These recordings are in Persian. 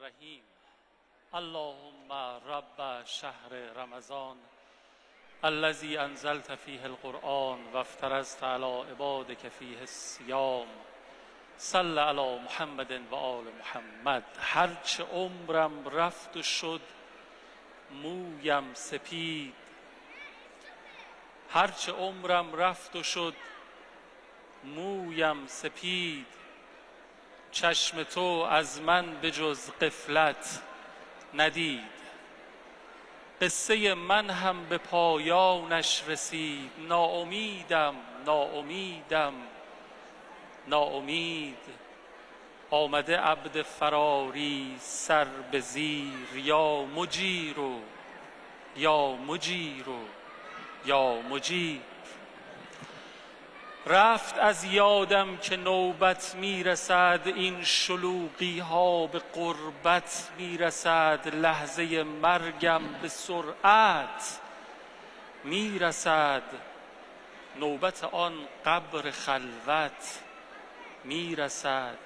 الرحیم. اللهم رب شهر رمضان الذي انزلت فيه القرآن وافترضت على عبادك فيه الصيام صل علی محمد و آل محمد. هرچه عمرم رفت و شد مویم سپید، هرچه عمرم رفت و شد مویم سپید، چشم تو از من به جز غفلت ندید. قصه من هم به پایانش رسید، ناامیدم ناامیدم ناامید. آمده عبد فراری سر به زیر، یا مجیر و یا مجیر و یا مجیر. رفت از یادم که نوبت میرسد، این شلوغی ها به قربت میرسد. لحظه مرگم به سرعت میرسد، نوبت آن قبر خلوت میرسد.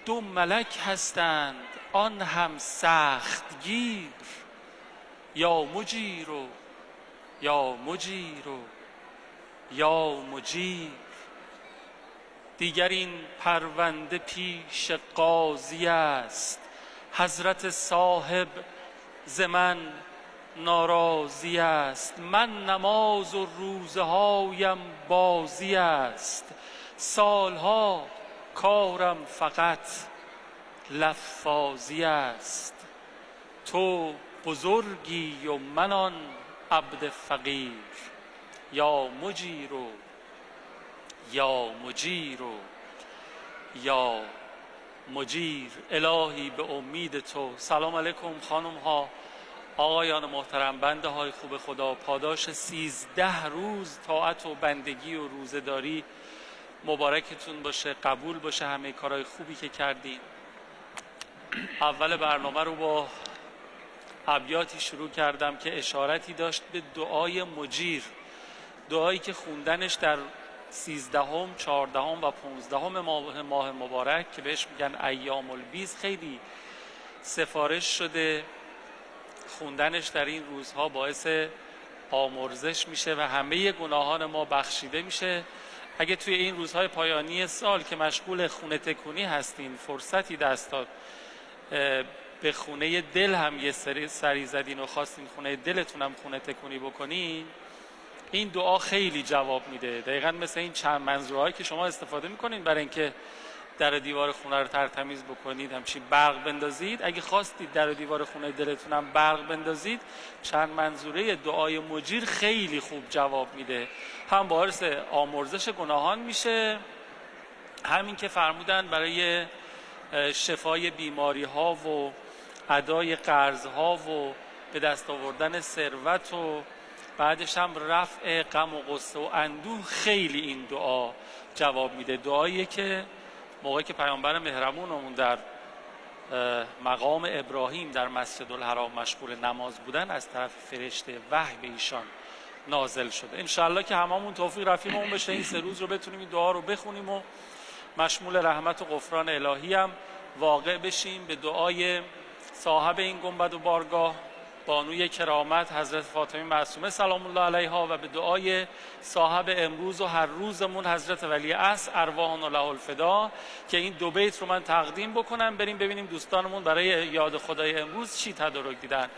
دو ملک هستند آن هم سخت گیر، یا مجیر و یا مجیر و یا مجیر. دیگر این پرونده پیش قاضی است، حضرت صاحب ز من ناراضی است. من نماز و روزه هایم بازی است، سالها کارم فقط لفاظی است. تو بزرگی و من آن عبد فقیر، یا مجیر و یا مجیر و یا مجیر. الهی به امید تو. سلام علیکم خانم ها، آقایان محترم، بنده های خوب خدا. پاداش 13 روز طاعت و بندگی و روزه‌داری مبارکتون باشه، قبول باشه همه کارهای خوبی که کردین. اول برنامه رو با ابیاتی شروع کردم که اشارتی داشت به دعای مجیر، دعایی که خوندنش در 13ام، 14ام و 15ام ماه مبارک که بهش میگن ایام البیض خیلی سفارش شده. خوندنش در این روزها باعث آمرزش میشه و همه گناهان ما بخشیده میشه. اگه توی این روزهای پایانی سال که مشغول خونه تکونی هستین فرصتی دست داد به خونه دل هم یه سری زدین و خواستین خونه دلتون هم خونه تکونی بکنین، این دعا خیلی جواب میده. دقیقاً مثل این چند منظورهایی که شما استفاده میکنین برای اینکه در دیوار خونه رو ترتمیز بکنید، همچین برق بندازید. اگه خواستید در دیوار خونه دلتون هم برق بندازید، چند منظوره دعای مجیر خیلی خوب جواب میده. هم باعث آمرزش گناهان میشه، همین که فرمودن برای شفای بیماری ها و ادای قرض ها و به دست آوردن ثروت و بعدش هم رفع غم و غصه و اندوه. خیلی این دعا جواب میده. دعاییه که موقعی که پیامبر مهربونمون در مقام ابراهیم در مسجد الحرام مشغول نماز بودن، از طرف فرشته وحی به ایشان نازل شده. انشالله که هممون توفیق رفیقمون بشه این 3 روز رو بتونیم این دعا رو بخونیم و مشمول رحمت و غفران الهی هم واقع بشیم. به دعای صاحب این گنبد و بارگاه، بانوی کرامت حضرت فاطمه معصومه سلام الله علیها، و به دعای صاحب امروز و هر روزمون حضرت ولی عصر ارواحنا له الفدا، که این 2 بیت رو من تقدیم بکنم. بریم ببینیم دوستانمون برای یاد خدای امروز چی تدارک دیدن.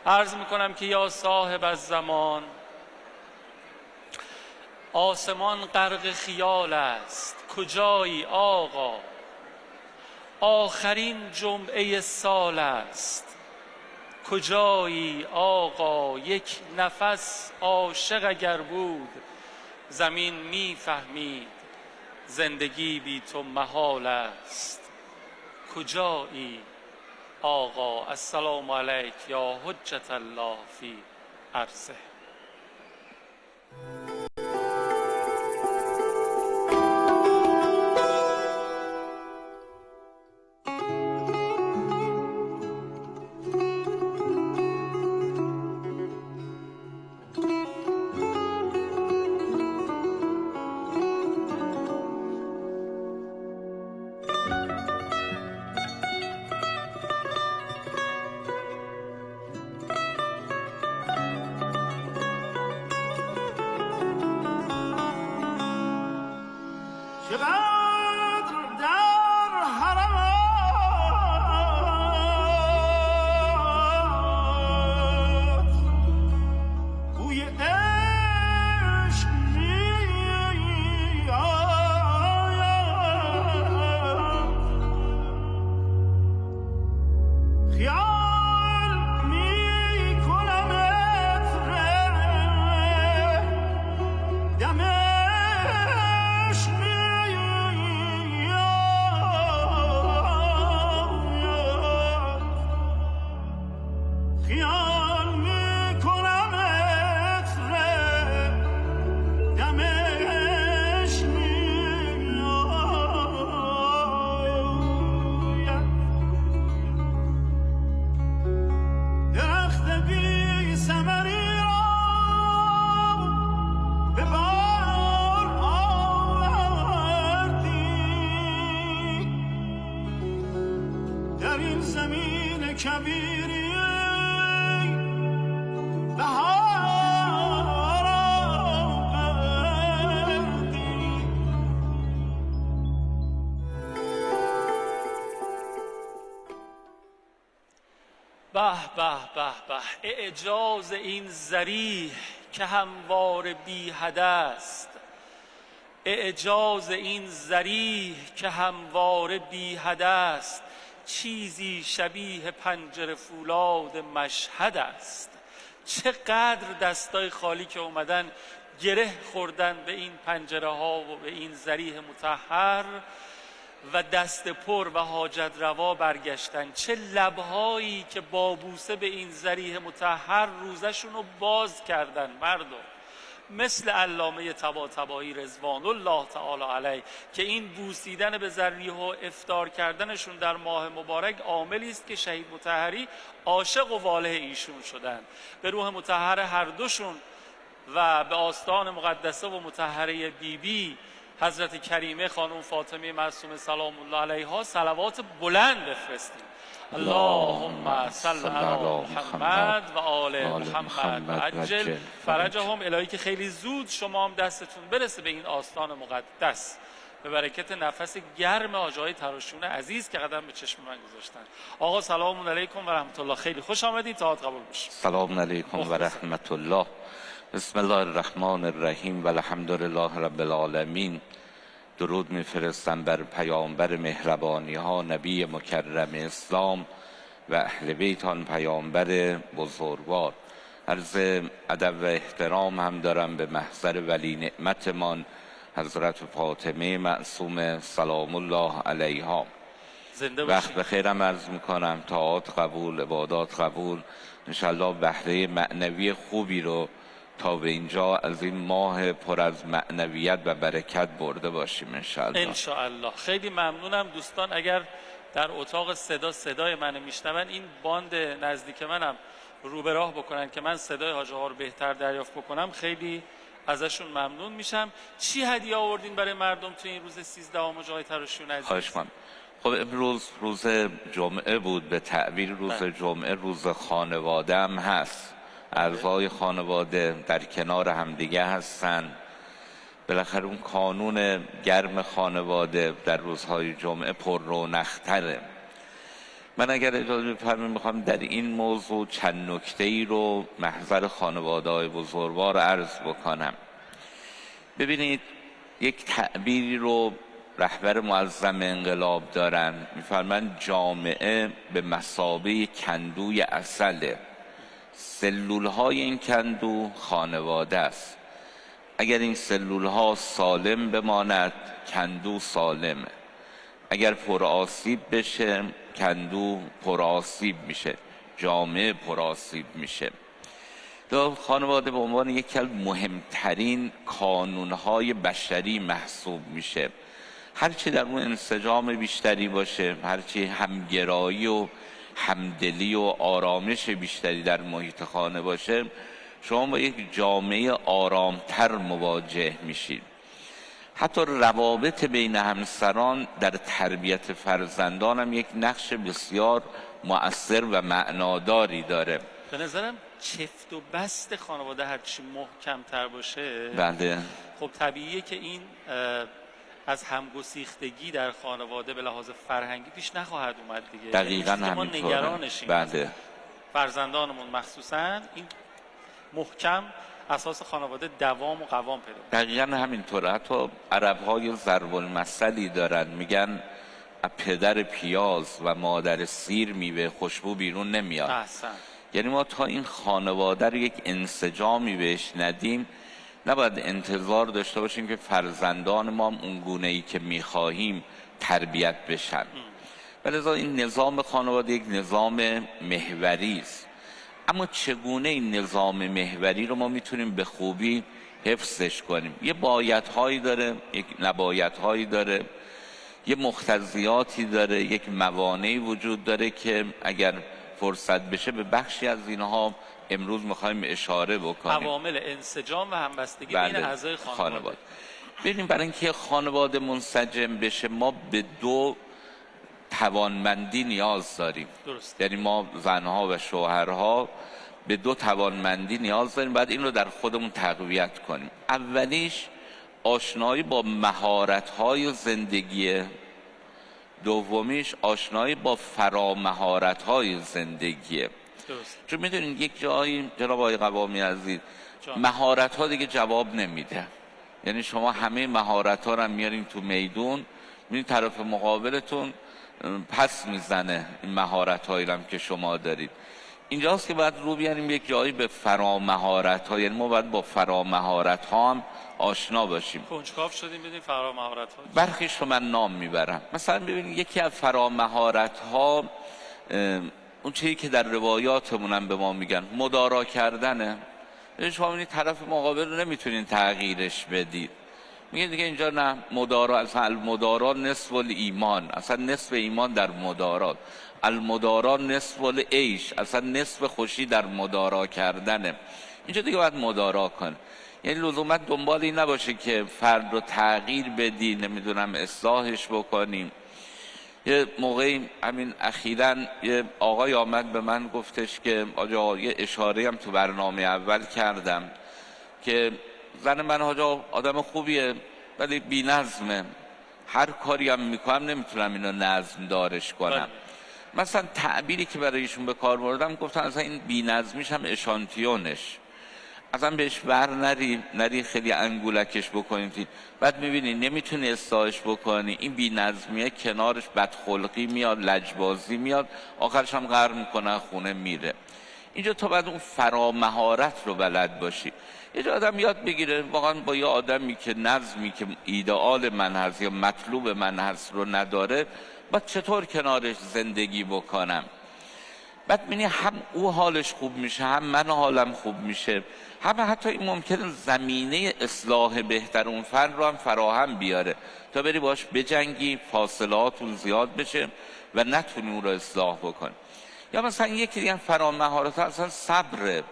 عرض میکنم که یا صاحب الزمان، آسمان غرق خیال است، کجایی آقا؟ آخرین جمعه سال است، کجایی آقا؟ یک نفس عاشق اگر بود زمین میفهمید زندگی بی تو محال است، کجایی آقا؟ السلام علیک یا حجت الله فی عرضه. چقدر در حرم کبیری بهار آوردی. به به به به، اعجاز این ذریح که هموار بی حد است، اعجاز این ذریح که همواره بی حد است، چیزی شبیه پنجره فولاد مشهد است. چقدر دستای خالی که اومدن گره خوردن به این پنجره ها و به این ذریح مطهر و دست پر و حاجت روا برگشتن. چه لبهایی که بابوسه به این ذریح مطهر روزشون رو باز کردن مردم، مثل علامه طباطبایی رضوان الله تعالی علیه که این بوسیدن به ذریح و افطار کردنشون در ماه مبارک عاملی است که شهید مطهری عاشق و واله ایشون شدن. به روح مطهر هر دوشون و به آستان مقدسه و مطهره بیبی حضرت کریمه خانم فاطمه معصومه سلام الله علیها صلوات بلند بفرستیم. اللهم صل علی محمد و آل محمد و عجل فرجهم. الهی که خیلی زود شما هم دستتون برسه به این آستان مقدس به برکت نفس گرم آجای تراشون عزیز که قدم به چشم من گذاشتن. آقا سلام علیکم و رحمت الله، خیلی خوش آمدید، تاعت قبول بشه. سلام علیکم و رحمت الله. بسم الله الرحمن الرحیم و الحمدلله رب العالمین. درود میفرستم بر پیامبر مهربانی ها نبی مکرم اسلام و اهل بیت آن پیامبر بزرگوار. عرض ادب و احترام هم دارم به محضر ولی نعمتمان حضرت فاطمه معصومه سلام الله علیها. وقت بخیرم عرض میکنم، طاعات قبول، عبادات قبول، انشالله بهره معنوی خوبی رو تا به اینجا از این ماه پر از معنویت و برکت برده باشیم انشالله. خیلی ممنونم دوستان. اگر در اتاق صدای منو میشنون، این باند نزدیک منم رو به راه بکنن که من صدای حاجی ها رو بهتر دریافت بکنم، خیلی ازشون ممنون میشم. چی هدیه آوردین برای مردم تو این روز 13 جای تراشون عزیز؟ خواهش کنم. خب امروز روز جمعه بود، به تعبیر روز جمعه روز خانواده هم هست. اعضای خانواده در کنار همدیگه هستن. بالاخره اون کانون گرم خانواده در روزهای جمعه پر رونق‌تره. من اگر اجازه بفرمایید میخوام در این موضوع چند نکته‌ای رو محضر خانواده‌های بزرگوار عرض بکنم. ببینید، یک تعبیری رو رهبر معظم انقلاب دارن، میفرمایند جامعه به مثابه کندوی عسله، سلول های این کندو خانواده است. اگر این سلول ها سالم بماند کندو سالمه، اگر پرآسیب بشه کندو پرآسیب میشه، جامعه پرآسیب میشه. خانواده به عنوان یکی از مهمترین کانونهای بشری محسوب میشه. هرچی در اون انسجام بیشتری باشه، هرچی همگرایی و همدلی و آرامش بیشتری در محیط خانه باشه، شما با یک جامعه آرامتر مواجه میشید. حتی روابط بین همسران در تربیت فرزندان هم یک نقش بسیار مؤثر و معناداری داره. به نظرم چفت و بست خانواده هرچی محکمتر باشه، بله، خب طبیعیه که این از همگسیختگی در خانواده به لحاظ فرهنگی پیش نخواهد اومد دیگه. دقیقاً یعنی ما همینطوره. نگرانشیم. بله. فرزندانمون مخصوصاً این محکم اساس خانواده دوام و قوام پیدا کنه. دقیقاً همینطوره. حتی عرب‌های ضرب المثلی دارن، میگن پدر پیاز و مادر سیر میوه خوشبو بیرون نمیاد. احسن. یعنی ما تا این خانواده رو یک انسجامی بهش ندیم، نباید انتظار داشته باشیم که فرزندان ما هم اون گونه‌ای که میخواهیم تربیت بشن. ولذا این نظام خانواده یک نظام محوری است. اما چگونه این نظام محوری رو ما میتونیم به خوبی حفظش کنیم؟ یه بایدهایی داره، یک نبایدهایی داره، یه مقتضیاتی داره، یک موانعی وجود داره که اگر فرصت بشه به بخشی از اینها امروز میخوایم اشاره بکنیم. عوامل انسجام و همبستگی بین اعضای خانواده. ببینیم، برای اینکه خانواده منسجم بشه ما به دو توانمندی نیاز داریم. درست. یعنی ما زنها و شوهرها به دو توانمندی نیاز داریم، بعد این رو در خودمون تقویت کنیم. اولیش آشنایی با مهارت‌های زندگی، دومیش آشنایی با فرامهارت‌های زندگیه. درست. چون میدونین یک جایی جناب آقای قوامی عزیز مهارت‌ها دیگه جواب نمیده. یعنی شما همه مهارت‌ها رو میارین تو میدون، میبینید طرف مقابلتون پس میزنه این مهارت‌هایی هم که شما دارید. اینجاست که باید رو بیاریم یک جایی به فرامهارت‌ها، یعنی ما باید با فرامهارت‌ها هم آشنا باشیم. کنجکاو شدیم بدین فرامهارت‌ها. برخیش رو من نام میبرم. مثلا ببینید یکی از فرامهارت‌ها اون چیزی که در روایاتمون هم به ما میگن مدارا کردنه. شما میبینید طرف مقابل رو نمیتونین تغییرش بدید، میگه دیگه اینجا نه مدارا، اصلا المدارا نصف الایمان، اصلا نصف ایمان در مدارات، المدارا نصف العیش، اصلا نصف خوشی در مدارا کردنه. اینجا دیگه باید مدارا کن. یعنی لزوما دنبال این نباشه که فرد رو تغییر بدی، نمیدونم اصلاحش بکنیم. یه موقعی همین اخیراً یه آقای آمد به من گفتش که آجا یه اشاره هم تو برنامه اول کردم که زن من آجا آدم خوبیه ولی بی نظمه، هر کاری هم میکنم نمیتونم اینو نظم دارش کنم. مثلا تعبیری که برای ایشون به کار بردم، گفتن اصلا این بی نظمیش هم اشانتیونش، اصلا بهش بر نری خیلی انگولکش بکنید، بعد میبینی نمیتونی اصلاحش بکنی، این بی نظمیه کنارش بدخلقی میاد، لجبازی میاد، آخرش هم غر میکنه خونه میره. اینجا تو باید اون فرامهارت رو بلد باشی. یه جا آدم یاد بگیره واقعا با یه آدمی که نظمی که ایدئال من هست یا مطلوب من هست رو نداره، باید چطور کنارش زندگی بکنم. بعد می‌بینی هم او حالش خوب میشه، هم من حالم خوب میشه، هم حتی این ممکنه زمینه اصلاح بهتر اون فرد رو هم فراهم بیاره تا بری باش بجنگی، فاصلهاتون زیاد بشه و نتونی اون رو اصلاح بکن. یا مثلا یکی دیگه فرامهارت اصلا صبره.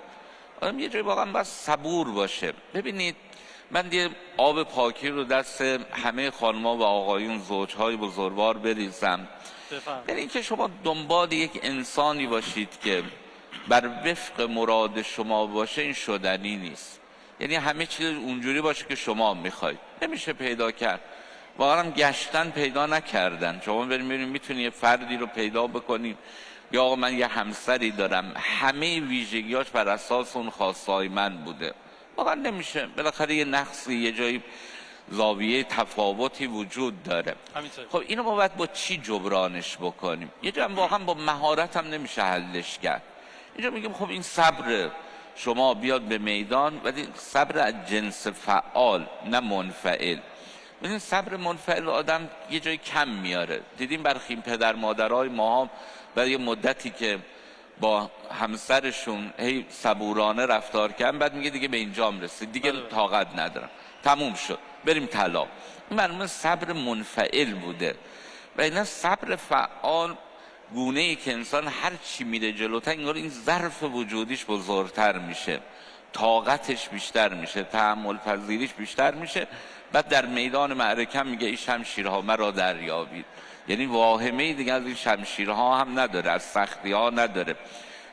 آدم یه جایی واقعا باید صبور باشه. ببینید من یه آب پاکی رو دست همه خانم‌ها و آقایون زوجهای بزرگوار بریزم. یعنی اینکه شما دنبال یک انسانی باشید که بر وفق مراد شما باشه، این شدنی نیست. یعنی همه چیز اونجوری باشه که شما میخواید، نمیشه پیدا کرد. واقعا هم گشتن پیدا نکردن. شما بریم میتونی یه فردی رو پیدا بکنید یا آقا من یه همسری دارم همه ویژگیاش بر اساس اون خواستهای من بوده، واقعا نمیشه. بالاخره یه نقصی یه جایی زاویه تفاوتی وجود داره. خب اینو ما باید با چی جبرانش بکنیم؟ یه جا هم واقعا با مهارت هم نمیشه حلش کرد. اینجا میگیم خب این صبر شما بیاد به میدان، ولی صبر از جنس فعال نه منفعل. ببین صبر منفعل آدم یه جای کم میاره. دیدیم برخی پدر مادرای ما هم برای یه مدتی که با همسرشون هی صبورانه رفتار کردن، بعد میگه دیگه به اینجام رسید، دیگه طاقت ندارم، تموم شد، بریم طلاق. این معلومه صبر منفعل بوده. و اینا صبر فعال گونه ای که انسان هر چی میره جلوتر انگار این ظرف وجودیش بزرگتر میشه، طاقتش بیشتر میشه، تحمل پذیریش بیشتر میشه. بعد در میدان معرکه میگه این شمشیرها مرا دریابید. یعنی واهمه دیگه از این شمشیرها هم نداره، از سختی ها نداره،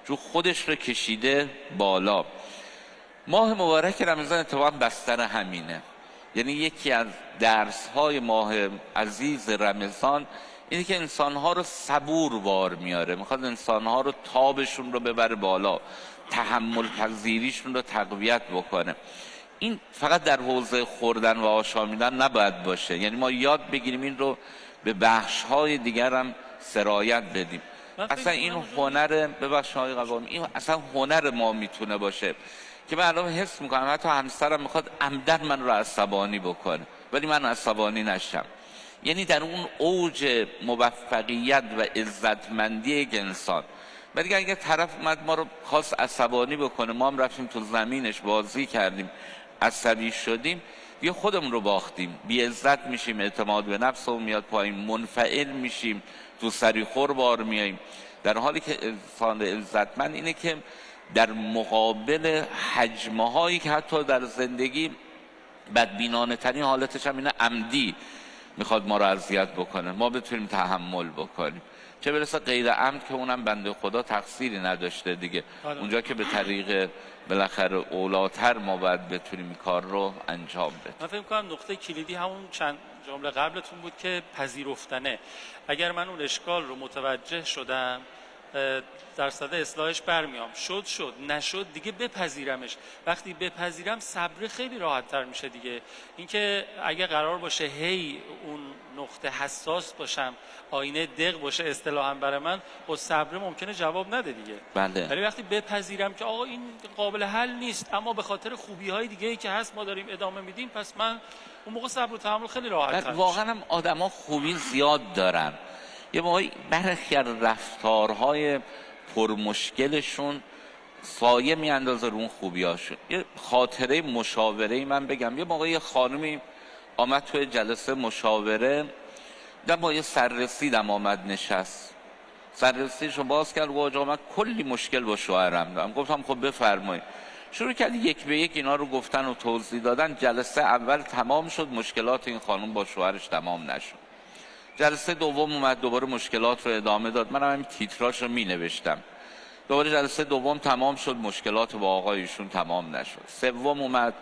چون خودش رو کشیده بالا. ماه مبارک رمضان اتفاقا بستر همینه. یعنی یکی از درس‌های ماه عزیز رمضان اینه که انسان‌ها رو صبور بار میاره، میخواد انسان‌ها رو تابشون رو ببره بالا، تحمل پذیریشون رو تقویت بکنه. این فقط در حوزه خوردن و آشامیدن نباید باشه، یعنی ما یاد بگیریم این رو به بخش‌های دیگر هم سرایت بدیم. اصلا این هنر، ببخشید آقای قوامی، این اصلا هنر ما میتونه باشه که من الان حس میکنم حتی همسرم میخواد عمدن من رو عصبانی بکنه ولی من عصبانی نشم. یعنی در اون اوج موفقیت و عزتمندی یک انسان. و دیگه اگه طرف اومد ما رو خواست عصبانی بکنه، ما هم رفتیم تو زمینش بازی کردیم، عصبی شدیم، یا خودمون رو باختیم، بی عزت میشیم، اعتماد به نفسمون میاد پایین، منفعل میشیم، تو سریخور بار میاییم. در حالی که انسان عزتمند اینه که در مقابل حجمه هایی که حتی در زندگی بدبینانه ترین حالتش هم اینه عمدی میخواد ما رو اذیت بکنه، ما بتونیم تحمل بکنیم، چه برسه غیر عمد که اونم بنده خدا تقصیری نداشته دیگه. اونجا که به طریق بالاخره اولاتر ما باید بتونیم این کار رو انجام بدیم. من فکر کنم نقطه کلیدی همون چند جمله قبلتون بود که پذیرفتنه. اگر من اون اشکال رو متوجه شدم، در صدد اصلاحش برمیام، شد نشد دیگه بپذیرمش. وقتی بپذیرم صبر خیلی راحت تر میشه دیگه. اینکه اگه قرار باشه هی اون نقطه حساس باشم، آینه دق باشه اصطلاحاً برای من، با صبر ممکنه جواب نده دیگه. بله. ولی وقتی بپذیرم که آقا این قابل حل نیست اما به خاطر خوبی‌های دیگه‌ای که هست ما داریم ادامه میدیم، پس من اون موقع صبر و تحمل خیلی راحت تر. واقعا هم آدما خوبی زیاد دارن. یه موقعی برخی از رفتارهای پرمشکلشون سایه میاندازه رو اون خوبیاشون. یه خاطره مشاوره من بگم، یه موقعی خانمی آمد توی جلسه مشاوره، در با یه سررسیدم آمد نشست، سررسیدشو باز کرد و آقا من کلی مشکل با شوهرم دارم. گفتم خب بفرمایید. شروع کرد یک به یک اینا رو گفتن و توضیح دادن. جلسه اول تمام شد، مشکلات این خانم با شوهرش تمام نشد. جلسه دوم اومد، دوباره مشکلات رو ادامه داد. من همین تیتراش رو می نوشتم. دوباره جلسه دوم تمام شد، مشکلات با آقایشون تمام نشد. سوم اومد،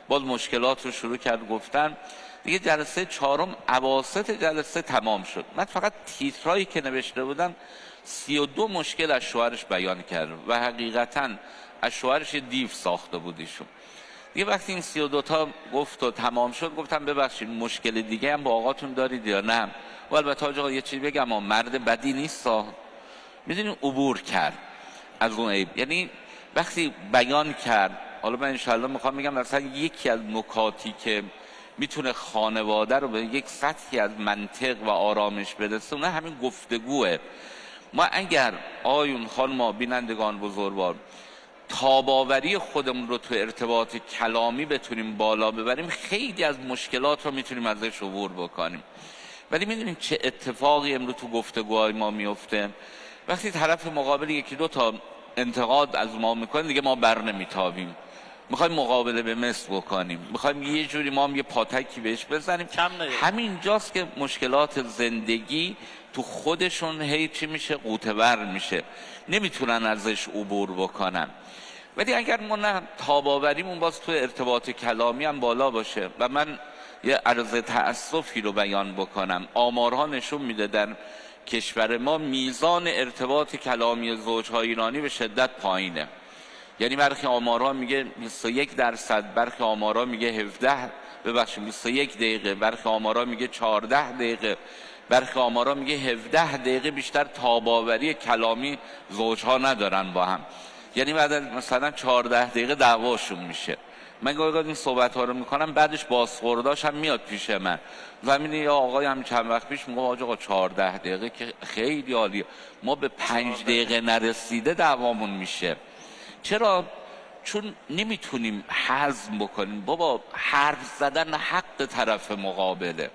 باز مشکلات رو شروع کرد گفتن. دیگه جلسه چهارم اواسط جلسه تمام شد. من فقط تیترایی که نوشته بودم 32 مشکل از شوهرش بیان کرد و حقیقتاً از شوهرش دیو ساخته بودیشون. دیگه وقتی این 32 تا گفت و تمام شد، گفتم ببخشید مشکل دیگه هم با آقاتون دارید یا نه؟ و البته آقا یه چیزی بگم، مرد بدی نیست، میدونین عبور کرد از اون عیب. یعنی وقتی بیان کرد، حالا من انشالله میخوام بگم مثلا یکی از نکاتی که میتونه خانواده رو به یک سطحی از منطق و آرامش برسونه همین گفتگوه. ما اگر آیون خانم بینندگان بزرگوار تاباوری خودمون رو تو ارتباط کلامی بتونیم بالا ببریم، خیلی از مشکلات رو میتونیم ازش عبور بکنیم. ولی میدونیم چه اتفاقی امروز تو گفتگوهای ما میفته؟ وقتی طرف مقابل یکی دو تا انتقاد از ما میکنه، دیگه ما بر نمیتابیم، میخوایم مقابله به مثل بکنیم، میخوایم یه جوری ما هم یه پاتکی بهش بزنیم. همینجاست که مشکلات زندگی تو خودشون هی چی میشه؟ قوطه‌ور میشه، نمیتونن ازش عبور بکنن. ولی اگر ما نه تاباوریمون باز تو ارتباط کلامی هم بالا باشه، و من یه عرض تأسفی رو بیان بکنم، آمارها نشون میده در کشور ما میزان ارتباط کلامی زوجهای ایرانی به شدت پایینه. یعنی برخی آمارها میگه 21%، برخی آمارها میگه 21 دقیقه، برخی آمارها میگه 14 دقیقه، برخی آمارها میگه 17 دقیقه بیشتر تاباوری کلامی زوجها ندارن با هم. یعنی بعد از مثلا 14 دقیقه دعواشون میشه. من گاهی این صحبت ها رو میکنم، بعدش بازخورداش هم میاد پیش من. زمینه یا آقای هم چند وقت پیش میگه آقا 14 دقیقه که خیلی عالیه، ما به 5 دقیقه نرسیده دعوامون میشه. چرا؟ چون نمیتونیم هضم بکنیم. بابا حرف زدن حق طرف مقابله،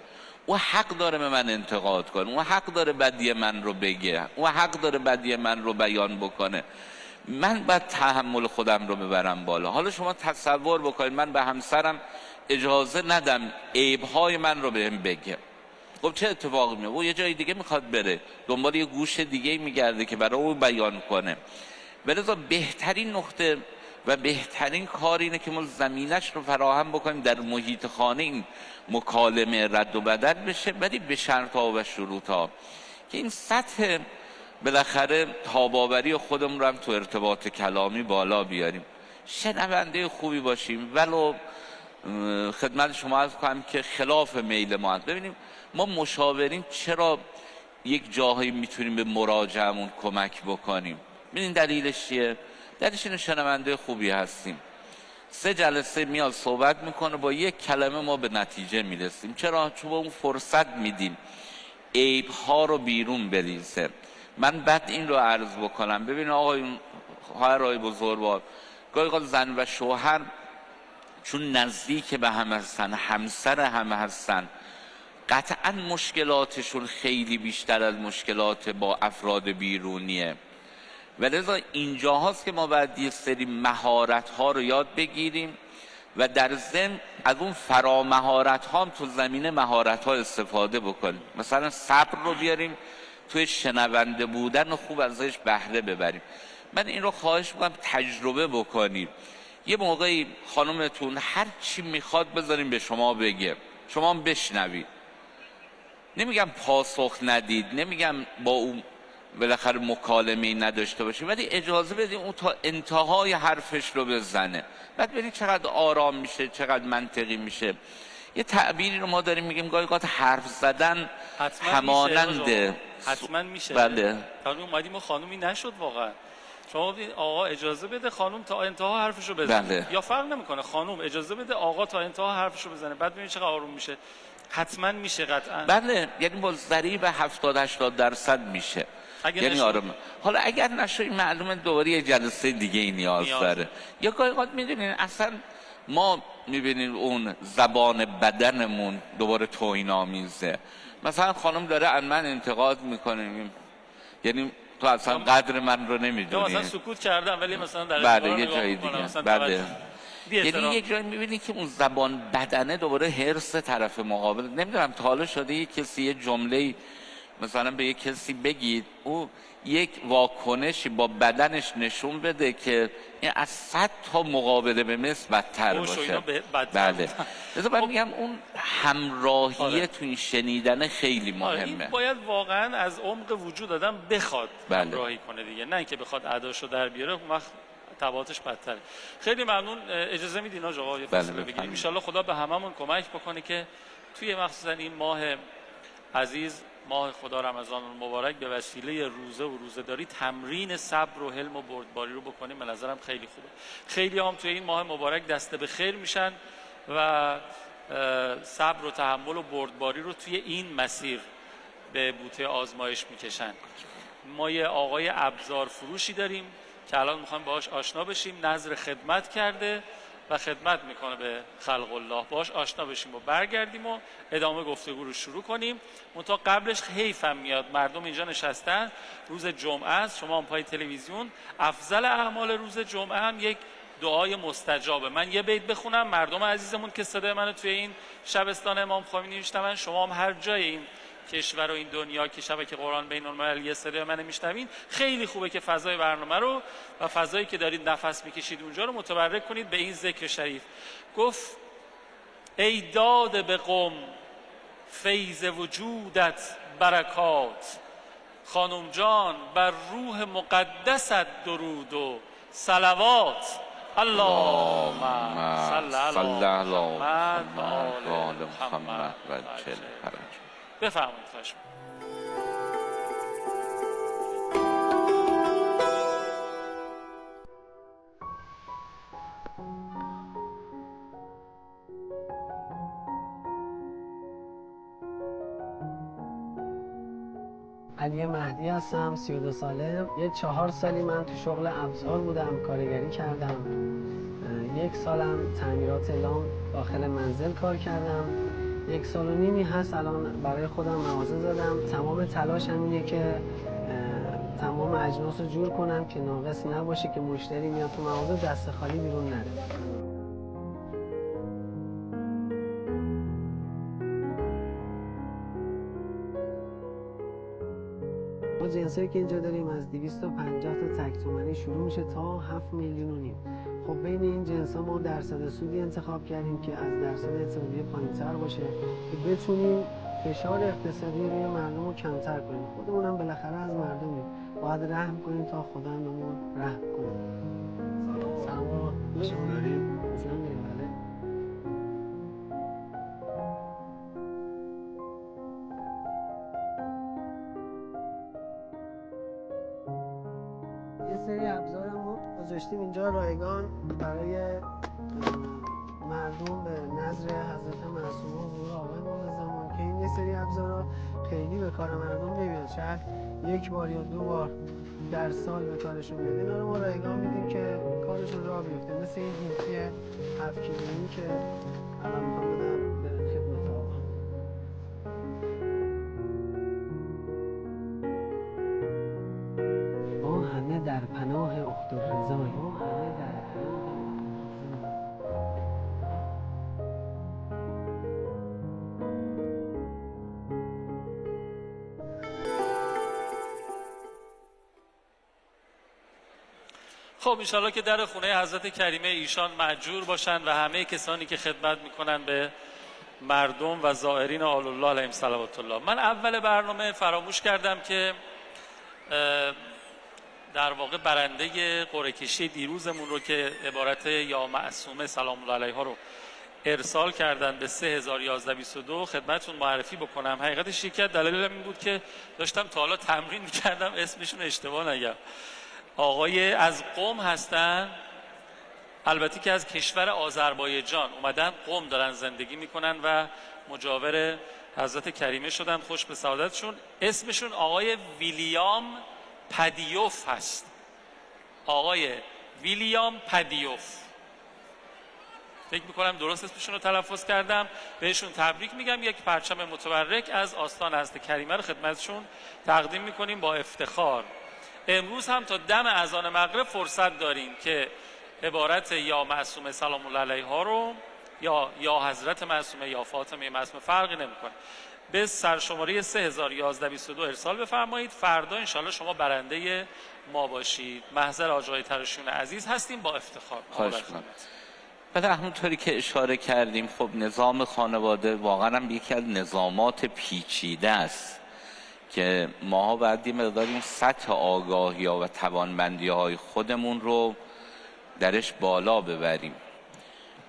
او حق داره به من انتقاد کنه، او حق داره بدی من رو بگه، او حق داره بدی من رو بیان بکنه. من باید تحمل خودم رو ببرم بالا. حالا شما تصور بکنید من به همسرم اجازه ندم عیب‌های من رو بهم بگه، خب چه اتفاقی میفته؟ او یه جای دیگه میخواد بره، دنبال یه گوش دیگه میگرده که برای او بیان کنه. بلذا بهترین نقطه و بهترین کار اینه که ما زمینش رو فراهم بکنیم در محیط خانه این مکالمه رد و بدل بشه، ولی به شرط ها و شروط ها که این سطح بالاخره تاباوری خودمون رو هم تو ارتباط کلامی بالا بیاریم، شنونده خوبی باشیم. ولو خدمت شما عرض کنم که خلاف میل ما هست. ببینیم ما مشاورین چرا یک جاهایی میتونیم به مراجعمون کمک بکنیم؟ ببینید دلیلش چیه؟ دلیلش اینه شنونده خوبی هستیم. 3 جلسه میاد صحبت میکنه، با یک کلمه ما به نتیجه میرسیم. چرا؟ چون با اون فرصت میدیم عیب ها رو بیرون بریزه. من بعد این رو عرض بکنم، ببین آقایون خواهرای بزرگوار، گاهی اوقات زن و شوهر چون نزدیک به هم هستن، همسر هم هستن، قطعا مشکلاتشون خیلی بیشتر از مشکلات با افراد بیرونیه و لذا اینجا هاست که ما باید یه سری مهارت ها رو یاد بگیریم و در ضمن از اون فرامهارت ها هم تو زمینه مهارت ها استفاده بکنیم. مثلا صبر رو بیاریم توی شنونده بودن و خوب ازش بهره ببریم. من این رو خواهش میکنم تجربه بکنید. یه موقعی خانمتون هر چی میخواد بذاریم به شما بگه، شما هم بشنوید. نمیگم پاسخ ندید، نمیگم با اون بالاخره مکالمه‌ای نداشته باشید، ولی اجازه بدید اون تا انتهای حرفش رو بزنه، بعد ببینید چقدر آرام میشه، چقدر منطقی میشه. یه تعبیری رو ما داریم میگیم گاهی اوقات حرف زدن همانند حتما میشه. بله. تا اومدیم و خانومی نشد واقعا. شما ببین آقا اجازه بده خانم تا انتها حرفشو بزنه. بله. یا فرق نمیکنه خانم اجازه بده آقا تا انتها حرفشو بزنه، بعد ببین چقدر آروم میشه. حتما میشه قطعا. بله، یعنی با ضریب 70-80% میشه. یعنی آرام. حالا اگر نشه این معلومه دوباره یه جلسه دیگه ای نیاز داره. یا گاهی اوقات میدونین اصلا ما میبینیم اون زبان بدنمون دوباره توهین آمیزه. مثلا خانم داره از من انتقاد میکنه، یعنی تو اصلا قدر من رو نمیدونی. مثلا سکوت کردم ولی مثلا در بله یه جای دیگه. بله. یعنی یک جایی میبینی که اون زبان بدنه دوباره حرص طرف مقابل. نمیدونم تا حالا شده یک کسی یه جمله مثلا به یک کسی بگید او یک واکنشی با بدنش نشون بده که این از 100 تا مقابله به مثل بدتر باشه. بله. لذا من میگم اون همراهیه تو این شنیدن خیلی مهمه. این باید واقعا از عمق وجود آدم بخواد همراهی کنه دیگه، نه اینکه بخواد اداشو در بیاره، اون وقت تبعاتش بدتره. خیلی ممنون. اجازه میدین آقا یه فاصله بگیریم؟ ان شاءالله خدا به هممون کمک بکنه که توی مخصوصا این ماه عزیز، ماه خدا رمضان المبارک، به وسیله روزه و روزه‌داری تمرین صبر و حلم و بردباری رو بکنیم. به نظرم خیلی خوبه. خیلی هم توی این ماه مبارک دست به خیر میشن و صبر و تحمل و بردباری رو توی این مسیر به بوته آزمایش میکشن. ما یه آقای ابزار فروشی داریم که الان میخوایم باهاش آشنا بشیم. نظر خدمت کرده و خدمت میکنه به خلق الله. باهاش آشنا بشیم و برگردیم و ادامه گفتگو رو شروع کنیم. منتها قبلش حیفم میاد مردم اینجا نشستن، روز جمعه است، شما اون پای تلویزیون. افضل اعمال روز جمعه هم یک دعای مستجابه. من یه بیت بخونم، مردم عزیزمون که صدای منو توی این شبستان امام خمینی میشنون، شما هم هر جای این کشور و این دنیا که شبکه قرآن بین المللی صدای من میشنوین، خیلی خوبه که فضای برنامه رو و فضایی که دارید نفس میکشید اونجا رو متبرک کنید به این ذکر شریف. گفت ای داده به قم فیض وجودت برکات، خانم جان بر روح مقدست درود و صلوات. اللهم صل علی محمد و آل محمد و عجل فرج. بفرمایید. خواهش علی مهدی هستم، 32 ساله. یه 4 سالی من تو شغل ابزار بودم، کارگری کردم. 1 سالم تعمیرات لام داخل منزل کار کردم. 1 سال و نیمی هست الان برای خودم مغازه زدم. تمام تلاشم اینه که تمام اجناس رو جور کنم که ناقص نباشه، که مشتری میاد تو مغازه دست خالی بیرون نره. ما جنسایی که اینجا داریم از 250 تا تک تومانی شروع میشه تا 7 میلیون و نیم. خب بین این جنس ها ما درصد سودی انتخاب کردیم که از درصد اعتمادی پایین‌تر باشه که بتونیم فشار اقتصادی روی مردم رو کمتر کنیم. خودمون هم بالاخره از مردمیم، باید رحم کنیم تا خدا هم بهمون رحم کنه. سلام آقا، شما داریم؟ سلام داریم. بله. یه سری ابزار هم گذاشتیم اینجا رایگان برای مردم به نظر حضرت معصومه حضور آقای امام زمان که این یه سری ابزارا خیلی به کار مردم نمیاد، شاید یک بار یا دو بار در سال به کارشون میاد. اینا رو ما رایگان میدیم که کارشون راه بیفته، مثل این گیفتی 7 کیلویی که الان میخوام بدم به خدمت آقا. ما همه در پناه اخت الرضاییم. ما همه در پناه اخت الرضاییم. خب انشالله که در خونه حضرت کریمه ایشان مأجور باشند و همه کسانی که خدمت میکنن به مردم و زائرین آل الله علیهم صلوات الله. من اول برنامه فراموش کردم که در واقع برنده قرعه کشی دیروزمون رو که عبارت یا معصومه سلام الله علیها رو ارسال کردن به 301122 خدمتتون معرفی بکنم. حقیقتش یکی از دلایلم این بود که داشتم تا حالا تمرین می‌کردم اسمشون اشتباه نگم. آقای از قم هستن، البته که از کشور آذربایجان اومدن، قم دارن زندگی میکنن و مجاور حضرت کریمه شدن، خوش به سعادتشون. اسمشون آقای ویلیام پدیوف هست، آقای ویلیام پدیوف. فکر میکنم درست اسمشون رو تلفظ کردم. بهشون تبریک میگم. یک پرچم متبرک از آستان حضرت کریمه رو خدمتشون تقدیم میکنیم با افتخار. امروز هم تا دم اذان مغرب فرصت داریم که عبارت یا معصومه سلام الله علیها رو یا حضرت معصومه یا فاطمه معصومه فرقی نمیکنه به سرشماره 301122 ارسال بفرمایید. فردا انشالله شما برنده ما باشید. محضر آقای ترشون عزیز هستیم با افتخار. خواهش می‌کنم. بله همونطوری که اشاره کردیم خب نظام خانواده واقعا هم یکی از نظامات پیچیده است که ماها باید یه مقدار این سطح آگاهی و توانمندی های خودمون رو درش بالا ببریم.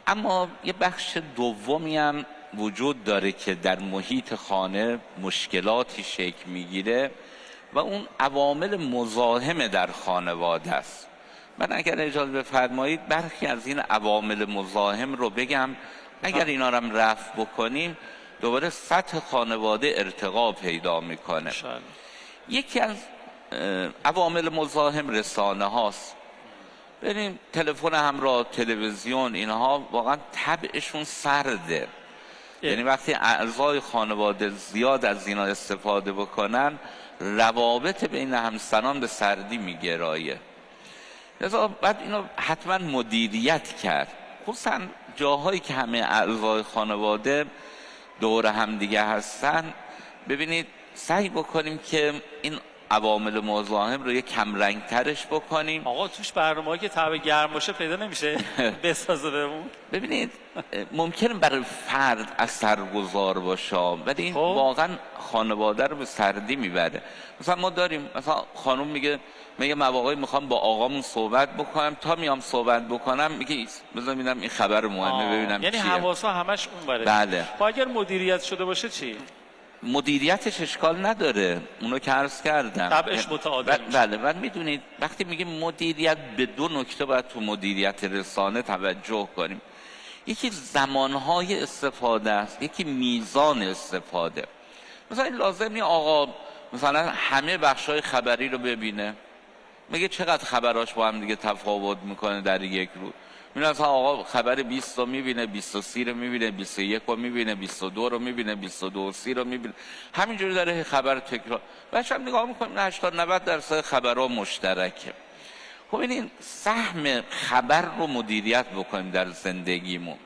اما یه بخش دومی هم وجود داره که در محیط خانه مشکلاتی شکل میگیره و اون عوامل مزاحم در خانواده است. من اگر اجازه بفرمایید برخی از این عوامل مزاحم رو بگم، اگر اینا رو هم رفع بکنیم دوباره سطح خانواده ارتقا پیدا میکنه. یکی از عوامل مزاحم رسانه هاست. ببینیم تلفن همراه، تلویزیون، اینها واقعا طبعشون سرده. یعنی وقتی اعضای خانواده زیاد از اینا استفاده بکنن روابط بین همسران به سردی میگرایه. لذا بعد اینو حتما مدیریت کرد، خصوصا جاهایی که همه اعضای خانواده دور هم دیگه هستن. ببینید سعی بکنیم که این عوامل مزاحم رو یک کم رنگ ترش بکنیم. آقا توش برنامه‌ای که تب گرم باشه پیدا نمیشه بسازه بهمون. ببینید ممکنه برای فرد اثرگذار باشه ولی این واقعا خانواده رو به سردی میبره. مثلا ما داریم مثلا خانم میگه مواقعی میخوام با آقامون صحبت بکنم، تا میام صحبت بکنم میگه بذار ببینم این خبر مهمه ببینم یعنی چیه. حواسا همش اون بره. بله. اگر مدیریت شده باشه چی؟ مدیریتش اشکال نداره، اونو که عرض کردم طبعش متعادل میشه. بله. و میدونید وقتی میگیم مدیریت به دو نکته باید تو مدیریت رسانه توجه کنیم. یکی زمانهای استفاده است، یکی میزان استفاده. مثلا لازم نیست آقا مثلا همه بخشای خبری رو ببینه، میگه چقدر خبراش با هم دیگه تفاوت میکنه در یک روز. میبینه مثلا آقا خبر 20 رو میبینه، 23 رو میبینه، 21 رو میبینه، 22 رو میبینه، 22 30 رو میبینه، همینجوری داره خبر تکرار. بچه هم نگاه میکنیم 80-90% خبرها مشترکه. خب این سهم خبر رو مدیریت بکنیم در زندگیمون.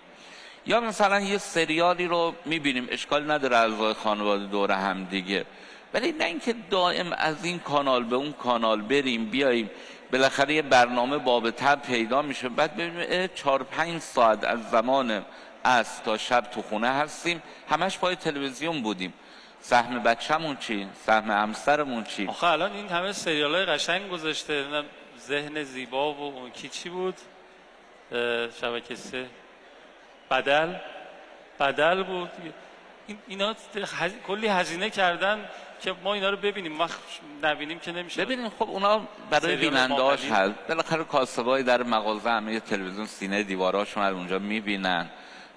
یا مثلا یه سریالی رو میبینیم، اشکال نداره اعضای خانواده دور هم دیگه، ولی نه اینکه دائم از این کانال به اون کانال بریم بیاییم. بالاخره یه برنامه باب تب پیدا میشه، بعد ببینیم 4-5 ساعت از زمان عصر تا شب تو خونه هستیم، همش پای تلویزیون بودیم. سهم بچه‌مون چی؟ سهم همسرمون چی؟ آخه الان این همه سریال‌های قشنگ گذاشته، ذهن زیبا و اون کی چی بود؟ شبکه 3 بدل بود. اینا کلی هزینه کردن که ما اینا رو ببینیم، ما نبینیم که نمیشه. ببینیم خب اونا برای بیننده‌هاش هست. بالاخره کاسبای در مغازه همه تلویزیون سینه دیواراشون از اونجا میبینن.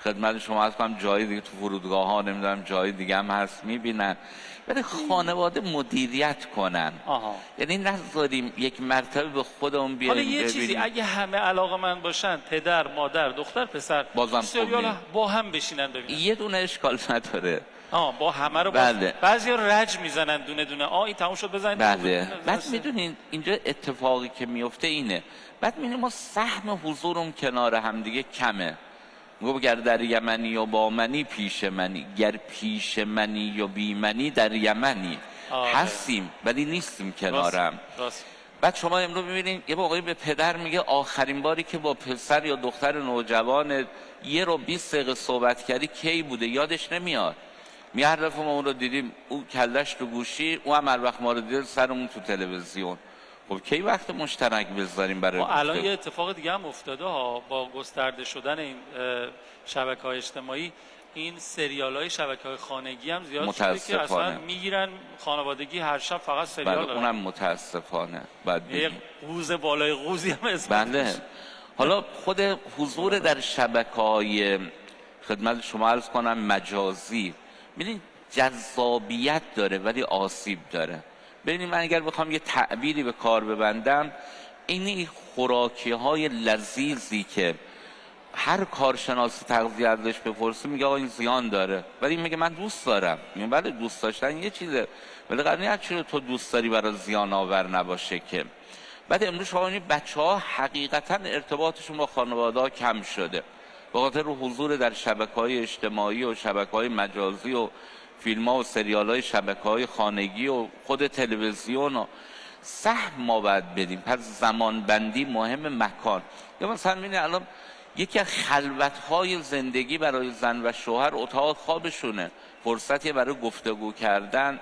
خدمت شما عرض کنم جای دیگه تو فرودگاه ها نمیدونم جای دیگه هم هست میبینن. ولی خانواده مدیریت کنن. یعنی نذاریم یک مرتبه به خودمون بیاریم. حالا یه چیزی اگه همه علاقه‌مند باشن، پدر، مادر، دختر، پسر، بازم سریال با هم بشینن ببینن، یه دونه اشکال نداره. با همه رو بله. بعضیا رج میزنن دونه دونه، این تموم شد بزنید. بله. بعد میدونین اینجا اتفاقی که میفته اینه، بعد میبینیم ما سهم حضورم کنار همدیگه کمه. میگم گر در یمنی و با منی پیش منی، گر پیش منی و بی منی در یمنی. هستیم ولی نیستیم کنارم. بعد شما امروز میبینید یه آقایی به پدر میگه آخرین باری که با پسر یا دختر نوجوان 1 رو 20 دقیقه صحبت کردی کی بوده؟ یادش نمیاد. هر دفعه ما اون رو دیدیم او کلش تو گوشی، او هم هر وقت ما رو دید سرمون تو تلویزیون. خب کی وقت مشترک بذاریم برای الان یه اتفاق دیگه هم افتاده ها، با گسترده شدن این شبکه‌های اجتماعی، این سریال‌های شبکه‌های خانگی هم زیاد شده که اصلا میگیرن خانوادگی هر شب فقط سریال دارن. اونم متاسفانه. یه قوز بالای قوزی هم اسمش. بله. حالا خود حضور در شبکه‌های خدمت شما عرض کنم مجازی، ببینید جذابیت داره ولی آسیب داره. ببینید من اگر بخوام یه تعبیری به کار ببندم، این خوراکی‌های لذیذی که هر کارشناس تغذیه ازش بپرسه میگه آقا این زیان داره، ولی میگه من دوست دارم. میگه بله دوست داشتن یه چیزه، ولی قرار نیست چیزی تو دوست داری برای زیان آور نباشه که. بعد امروز شما میبینید بچه‌ها حقیقتا ارتباطشون با خانواده‌ها کم شده به خاطر حضور در شبکه‌های اجتماعی و شبکه‌های مجازی و فیلم‌ها و سریال‌های شبکه‌های خانگی و خود تلویزیون. سهم ما باید بدیم. پس زمان بندی مهم، مکان. یا مثلا ببینید الان یکی از خلوت‌های زندگی برای زن و شوهر اتاق خوابشونه، فرصتی برای گفتگو کردن.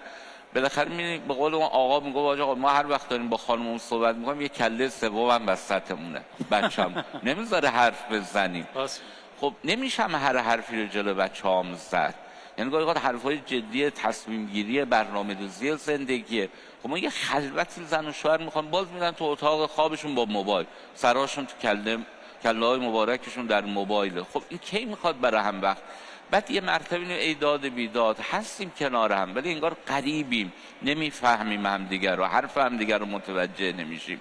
بالاخره می‌بینید به قول اون آقا میگه آقا ما هر وقت داریم با خانممون صحبت می‌کنیم یه کله سوم وسطمونه، بچه‌م نمیذاره حرف بزنیم. خب نمیشم هر حرفی رو جلو بچه‌هام زد. یعنی گاهی اوقات حرفای جدی تصمیم گیری برنامه‌ریزی زندگیه. خب ما یه خلوتی زن و شوهر میخوان باز میرن تو اتاق خوابشون با موبایل، سراشون تو کله‌های مبارکشون در موبایل. خب این کی میخواد برای هم وقت؟ بعد یه مرتبه ای داد بیداد هستیم کنار هم ولی انگار غریبیم، نمیفهمیم همدیگر رو، حرف همدیگر رو متوجه نمیشیم.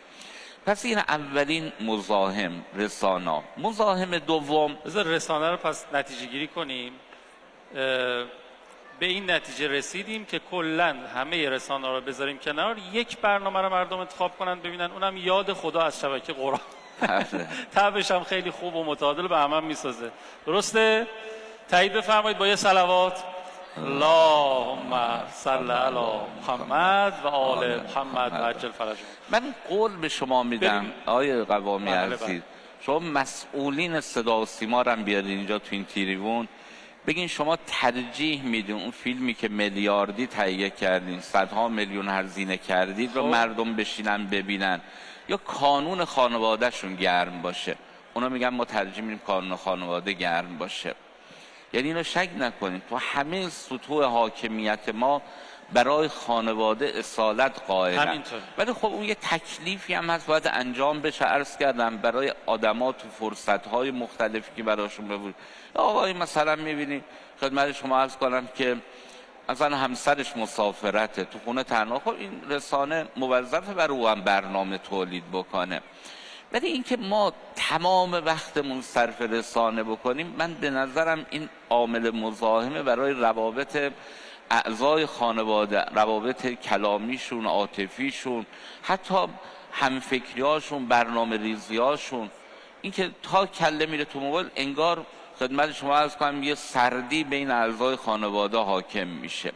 پس این اولین مزاحم رسانه. مزاحم دوم، بذار رسانه رو پس نتیجه گیری کنیم. به این نتیجه رسیدیم که کلا همه رسانه رو بذاریم کنار، یک برنامه رو مردم انتخاب کنن ببینن، اونم یاد خدا از شبکه قرآن. طبعش هم خیلی خوب و متعادل به همه میسازه. درسته؟ تایید بفرمایید با یه صلوات. اللهم صل علی محمد و آل محمد و عجل فرجهم. من قول به شما میدم آقای قوامی عزیز، شما مسئولین صدا و سیما رو هم بیارین اینجا تو این تریبون، بگین شما ترجیح میدین اون فیلمی که میلیاردی تهیه کردین، صدها میلیون هزینه کردید رو مردم بشینن ببینن، یا کانون خانوادهشون گرم باشه؟ اونا میگن ما ترجیح میدیم کانون خانواده گرم باشه. یعنی اینو شک نکنید تو همه سطوح حاکمیت ما برای خانواده اصالت قائلن، ولی خب اون یه تکلیفی هم هست باید انجام بشه. عرض کردم برای آدما تو فرصت‌های مختلفی که براشون ببود. آقای مثلا می‌بینی خدمت شما عرض کنم که مثلا همسرش مسافرته تو خونه تنها، خب این رسانه موظفه برای او هم برنامه تولید بکنه. ولی اینکه ما تمام وقتمون صرف رسانه بکنیم، من به نظرم این عامل مزاحمه برای روابط اعضای خانواده، روابط کلامیشون، عاطفیشون، حتی همفکریاشون، برنامه ریزیاشون. اینکه تا کله میره تو موبایل انگار خدمت شما عرض کنم یه سردی بین اعضای خانواده حاکم میشه.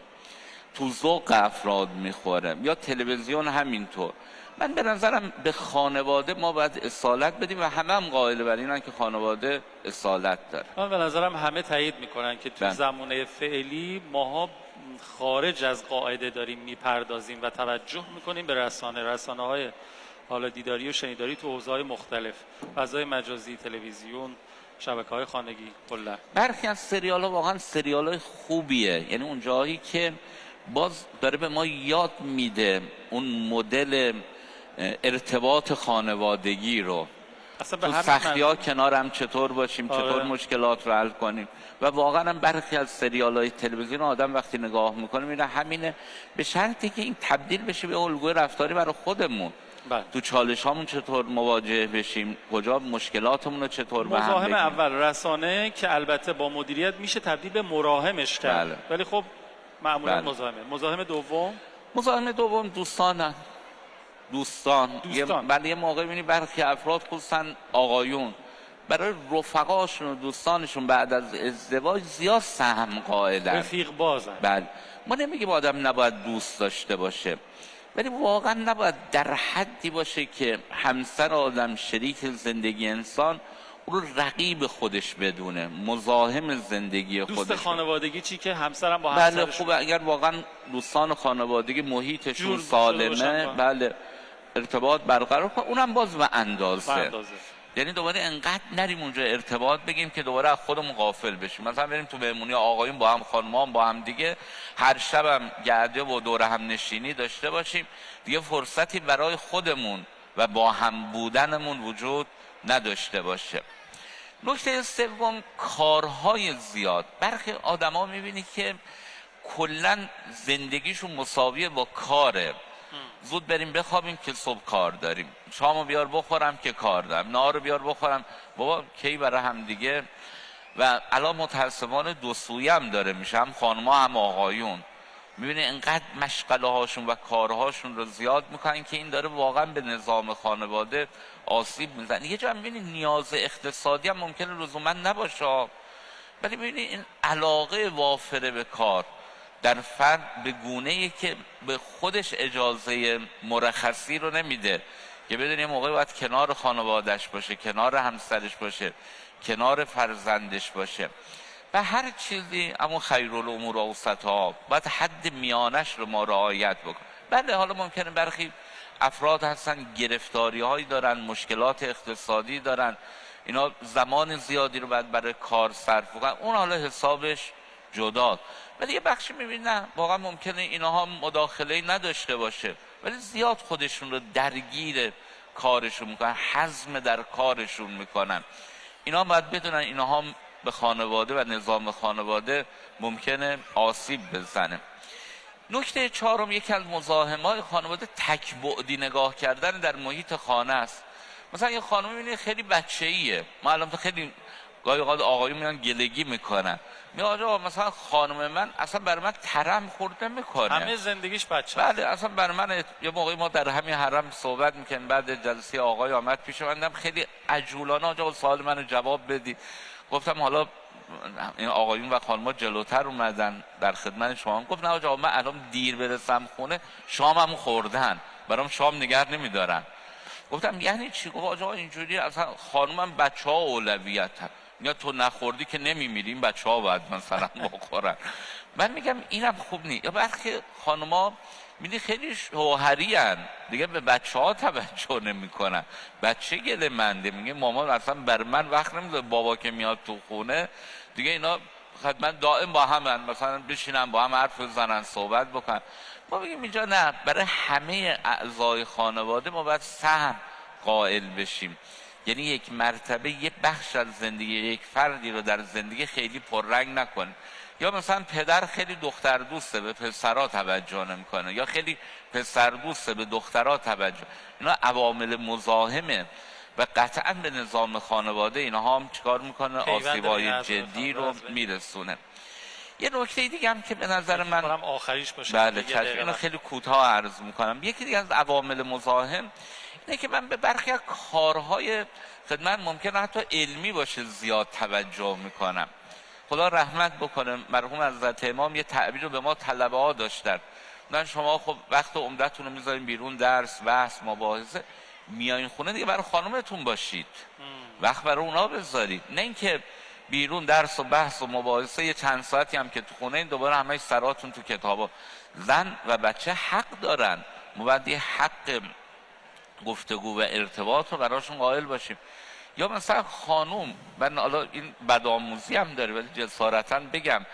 تو ذوق افراد میخوره، یا تلویزیون همینطور. من به نظرم به خانواده ما باید اصالت بدیم و همه هم قائل بر اینن که خانواده اصالت داره. من به نظرم همه تایید میکنن که تو بله. زمانه فعلی ماها خارج از قاعده داریم میپردازیم و توجه میکنیم به رسانه های حالا دیداری و شنیداری تو حوزه‌های مختلف، فضای مجازی، تلویزیون، شبکه‌های خانگی کلا. برخی از سریال‌ها واقعا سریال‌های خوبیه، یعنی اون جایی که باز داره به ما یاد میده اون مدل ارتباط خانوادگی رو، اصلا به تو همین سختی‌ها کنار هم چطور باشیم، آره. چطور مشکلات رو حل کنیم. و واقعا هم برخی از سریال‌های تلویزیون آدم وقتی نگاه میکنه میره همینه، به شرطی که این تبدیل بشه به الگوی رفتاری برای خودمون. بله. تو چالش‌هامون چطور مواجه بشیم، کجا مشکلاتمون رو چطور به هم مزاحم بگیم. اول رسانه که البته با مدیریت میشه تبدیل به مراهمش کرد، بله. ولی خب معمولا بله. مزاحم دوم مزاحم دوم دوستان. بله یه موقع می‌بینی برخی افراد خصوصا آقایون برای رفقاشون و دوستانشون بعد از ازدواج زیاد سهم قائلن، رفیق بازن. بله. ما نمیگیم آدم نباید دوست داشته باشه، ولی واقعا نباید در حدی باشه که همسر آدم، شریک زندگی انسان، او رو رقیب خودش بدونه، مزاحم زندگی خودش. دوست خانوادگی چی که همسرم با بله همسرش خوبه اگر واقعا دوستان خانوادگی محیطشون جور سالمه، باشن. بله ارتباط برقرار کنه، اونم باز به اندازه. بردازه. یعنی دوباره انقدر نریم اونجا ارتباط بگیم که دوباره از خودمون غافل بشیم. مثلا بریم تو مهمونی آقایون با هم، خانم‌ها با هم دیگه، هر شبم گرده و دور هم نشینی داشته باشیم، دیگه فرصتی برای خودمون و با هم بودنمون وجود نداشته باشه. نکته سوم، کارهای زیاد. برخی آدما می‌بینی که کلا زندگیشون مساویه با کاره. زود بریم بخوابیم که صبح کار داریم، شامو بیار بخورم که کار دارم، نهارو بیار بخورم، بابا کی برای هم دیگه. و الان متاسفانه دو سویه هم داره میشه، هم خانم‌ها هم آقایون. میبینی انقدر مشغله هاشون و کارهاشون رو زیاد میکنن که این داره واقعا به نظام خانواده آسیب میزنه. یه جا میبینی نیاز اقتصادی هم ممکنه لزوما نباشه، ولی میبینی این علاقه وافره به کار در فرد به گونه‌ای که به خودش اجازه مرخصی رو نمیده که بدون یه موقعی باید کنار خانوادهش باشه، کنار همسرش باشه، کنار فرزندش باشه و هر چیزی. اما خیرالامور اوسطها، باید حد میانش رو ما رعایت بکنیم. بله حالا ممکنه برخی افراد هستن گرفتاری هایی دارن، مشکلات اقتصادی دارن، اینا زمان زیادی رو باید برای کار صرف کنن، اون حالا حسابش جدا. ولی یه بخشی میبینن واقعا ممکنه اینها مداخله نداشته باشه، ولی زیاد خودشون رو درگیر کارشون میکنن، حزم در کارشون میکنن. اینا باید بدونن اینها به خانواده و نظام خانواده ممکنه آسیب بزنه. نکته چهارم، یکی از مزاحم‌های خانواده تک‌بعدی نگاه کردن در محیط خانه است. مثلا یه خانم می‌بینی خیلی بچه‌ایه، ما الان تو خیلی گاهی اوقات آقایون میان گلگی میکنن، میگه آقا مثلا خانم من اصلا برای من ترم خورده میکنه، همه زندگیش بچه. بله اصلا برای من. یه موقعی ما در همین حرم صحبت میکنیم، بعد جلسه آقای آمد پیش من، خیلی عجولانه آقا سوال منو جواب بدی. گفتم حالا این آقایون و خانم‌ها جلوتر اومدن در خدمت شما، گفت نه آقا من الان دیر برسم خونه شامم خوردن، برام شام نگه نمیدارن. گفتم یعنی چی؟ گفت آقا اینجوری اصلا خانومم بچه‌ها اولویتن، یا تو نخوردی که نمیمیریم، بچه‌ها باید مثلا بخورن. من میگم اینم خوب نیست. یا برخی خانم‌ها میدی خیلی شوهری ان دیگه، به بچه‌ها توجه نمیکنن، بچه گله منده، میگه مامان اصلا بر من وقت نمیذاره، بابا که میاد تو خونه دیگه اینا خدمت دائم با همن، مثلا بشینن با هم حرف بزنن، صحبت بکنن. ما بگیم اینجا نه، برای همه اعضای خانواده ما باید سهم قائل بشیم. یعنی یک مرتبه یه بخش از زندگی یک فردی رو در زندگی خیلی پررنگ نکنه. یا مثلا پدر خیلی دختر دوسته، به پسرها توجه نمیکنه، یا خیلی پسر دوسته، به دخترها توجه. اینا عوامل مزاحمه و قطعا به نظام خانواده اینها هم چیکار میکنه؟ آسیب‌های جدی رو میرسونه. یه نکته دیگه هم که به نظر من آخریش باشه، بله چشم، اینو خیلی کوتاه عرض میکنم. یکی دیگه از عوامل مزاحم اینه که من به برخی از کارهای خدمت ممکنه حتی علمی باشه زیاد توجه میکنم. خدا رحمت بکنه مرحوم حضرت امام یه تعبیر رو به ما طلبه ها داشتن. نه شما خب وقت عمدتون رو میذارین بیرون، درس، بحث، مباحثه، میایین خونه دیگه برای خانومتون باشید، وقت برای اونا بذارید، نه اینکه بیرون درس و بحث و مباحثه یه چند ساعتی هم که تو خونه این دوباره همه سراتون تو کتابا. زن و بچه حق دارن، ما باید یه حق گفتگو و ارتباط رو براشون قائل باشیم. یا مثلا خانوم، من حالا این بدآموزی هم داره ولی جسارتا بگم،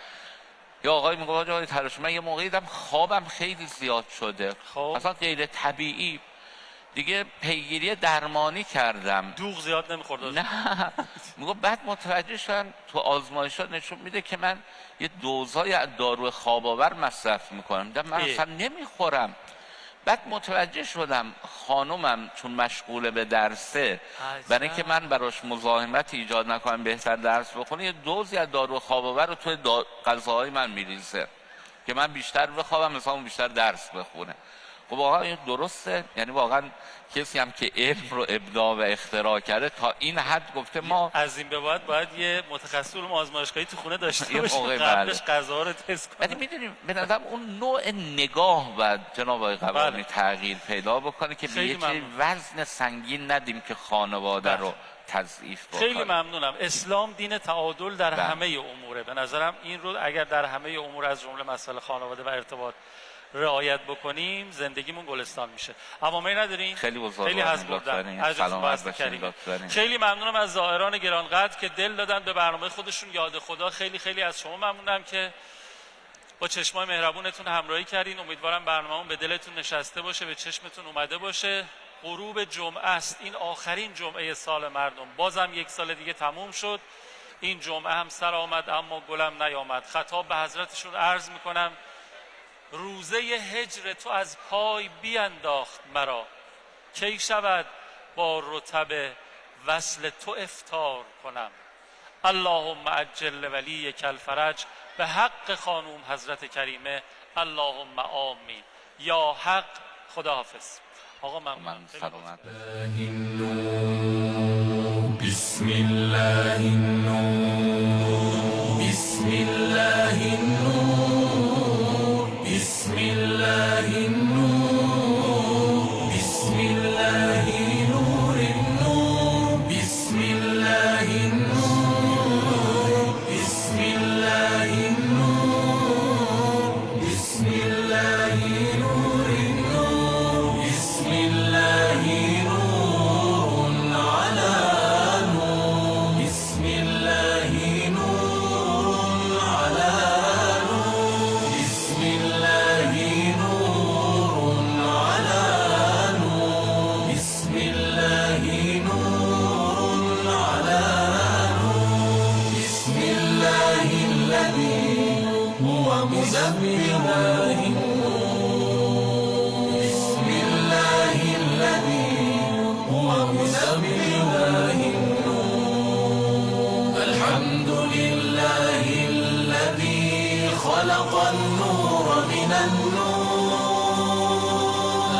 یا آقای میگه آقای تراش من یه موقعی دیدم خوابم خیلی زیاد شده، خب اصلا غیر طبیعی، دیگه پیگیری درمانی کردم، دوغ زیاد نمیخورد؟ نه میگه بعد متوجه شدم تو آزمایشات نشون میده که من یه دوزای از دارو خواب آور مصرف میکنم، دیدم من اصلا نمیخورم. بعد متوجه شدم خانومم چون مشغوله به درسه، برای اینکه من براش مزاحمت ایجاد نکنم بهتر درس بخونه، یه دوزی از دارو خواب آور رو توی غذاهای من میریزه که من بیشتر بخوابم مثلا اون بیشتر درس بخونه. خب واقعا این درسته؟ یعنی واقعا کسی هم که علم رو ابداع و اختراع کرده تا این حد گفته ما از این به بعد باید یه متخصص علوم آزمایشگاهی تو خونه داشته یه باشیم موقع قبلش غذا رو تست کنیم. ولی میدونیم به نظرم اون نوع نگاه باید جناب آقای قوامی تغییر پیدا بکنه که به یه وزن سنگین ندیم که خانواده رو تضعیف بکنه. خیلی ممنونم. اسلام دین تعادل در همه اموره. به نظرم این رو اگر در همه امور از جمله مسائل خانواده و ارتباط رعایت بکنیم زندگیمون گلستان میشه. عوامری ندارین؟ خیلی حزب بردن. سلامت باشین. خیلی ممنونم از زائران گرانقدر که دل دادن به برنامه خودشون یاد خدا. خیلی خیلی از شما ممنونم که با چشمای مهربونتون همراهی کردین. امیدوارم برنامه‌مون به دلتون نشسته باشه، به چشمتون اومده باشه. غروب جمعه است، این آخرین جمعه سال مردم. بازم یک سال دیگه تموم شد. این جمعه هم سر آمد اما گلم نیامد. خطاب به حضرتشون عرض میکنم روزه هجر تو از پای بینداخت مرا، کی شود با رطب وصل تو افطار کنم. اللهم عجل ولی کل فرج، به حق خانوم حضرت کریمه اللهم آمین. یا حق. خداحافظ. آقا ممنون. سلامت. بسم الله النور، بسم الله النور، بسم الله النور، بسم الله نور النور، بسم الله النور، بسم الله النور، بسم الله نور النور، بسم الله نور على نور، بسم الله نور على نور، بسم الله نور على نور، بسم الله نور على نور، بسم الله الذي هو مسبح النور، بسم الله الذي هو مسبح النور، الحمد لله الذي خلق النور من النور،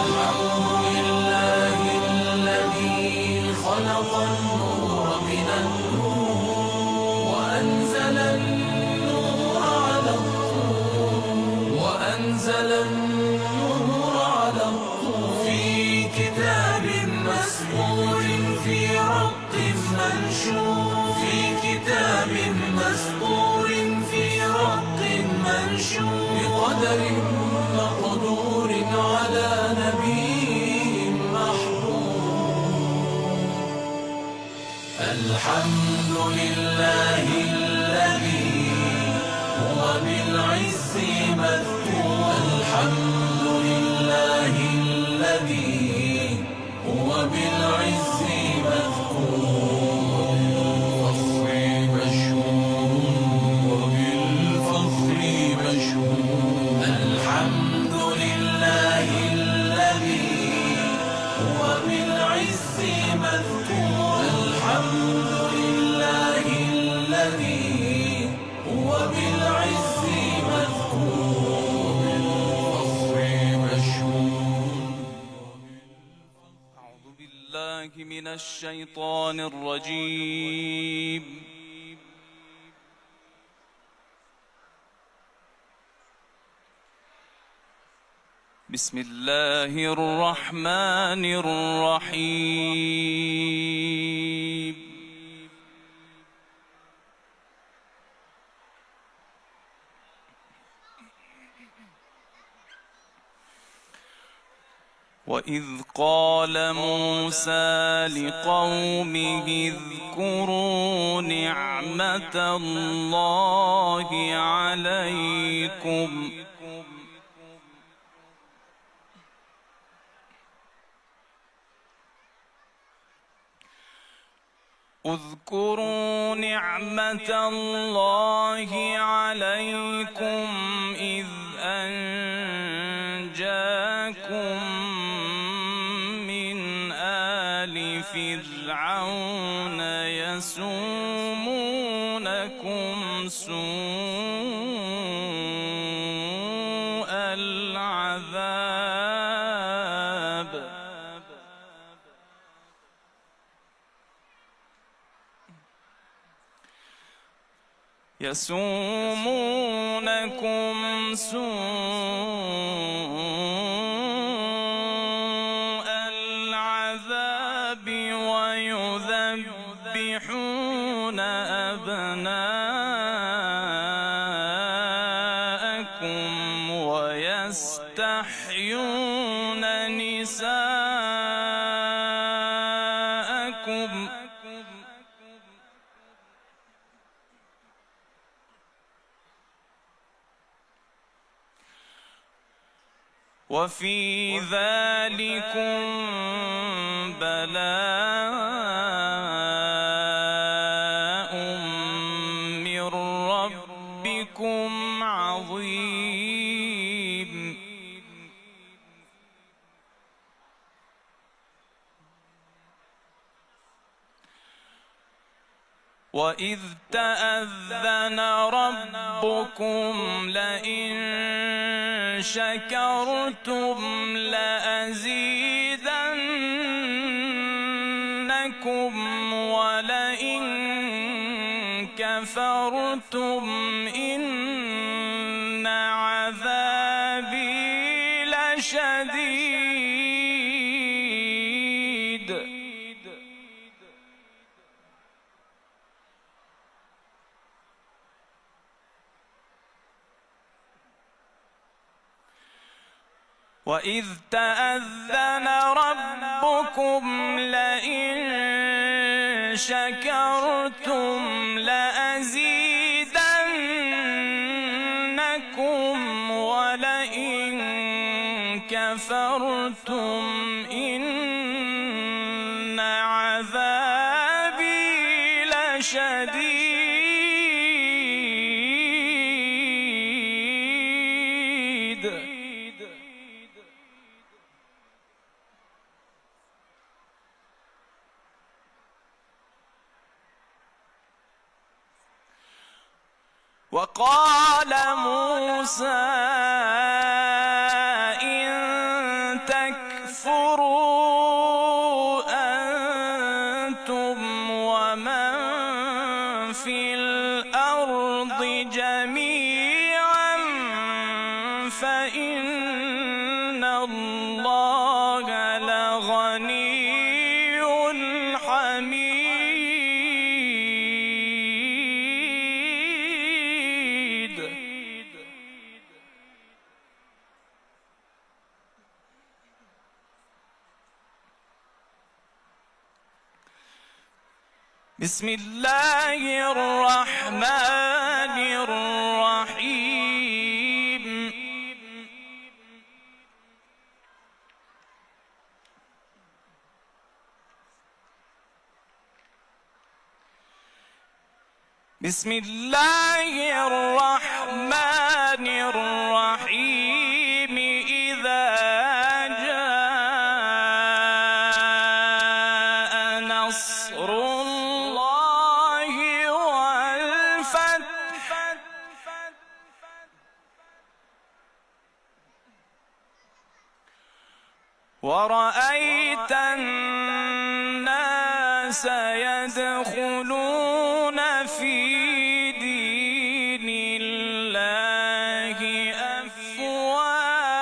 الحمد لله الذي خلق النور من النور، وأنزل النور على الطور، وأنزل النور على الطور، في كتاب مسطور في رق منشور، في كتاب مسطور في رق منشور، بقدر مقدور على نبي محبوب. الحمد لله الذي هو بالعز مذكور، الحمد لله الذي هو بالعز مذكور، بالفخر مشهور وبالفخر مشهور، الحمد لله الذي هو بالعز مذكور، الحمد لله الذي هو بالعز مذكور، بالفخر مشهور. أعوذ بالله من الشيطان الرجيم. بسم الله الرحمن الرحيم. وإذ قال موسى لقومه اذكروا نعمة الله عليكم اذكروا نعمة الله عليكم إذ أنجاكم من آل فرعون يسومونكم سوء العذاب ويذبحون أبناءكم ويستحيون نساءكم وفي ذلكم بلاء من ربكم عظيم. وإذ تأذن ربكم لئن شكرتم لأزيدنكم ولئن كفرتم إن عذابي لشديد. وإذ تأذن ربكم لئن شكرتم لأزيدنكم ولئن كفرتم إن عذابي لشديد. وقال موسى إن تكفروا أنتم ومن في الأرض جميعا فإن الله لغني حميد. بسم الله الرحمن الرحيم. بسم الله الرحمن الرحيم. إذا جاء نصر الله والفتح ورأيت الناس يدخلون في دين الله أفواجا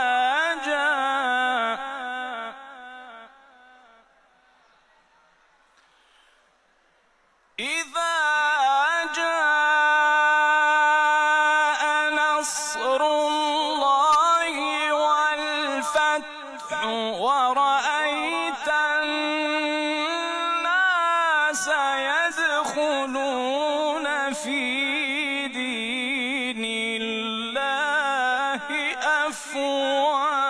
الفتح ورأيت الناس يدخلون في دين الله أفواجا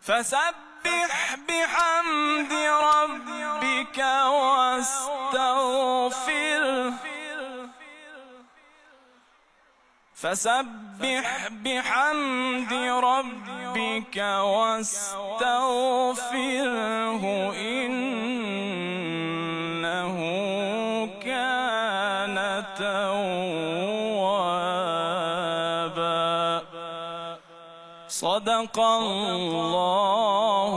فسبح بحمد ربك واستغفره فسبح بحمد ربك واستغفره إنه كان توابا صدق الله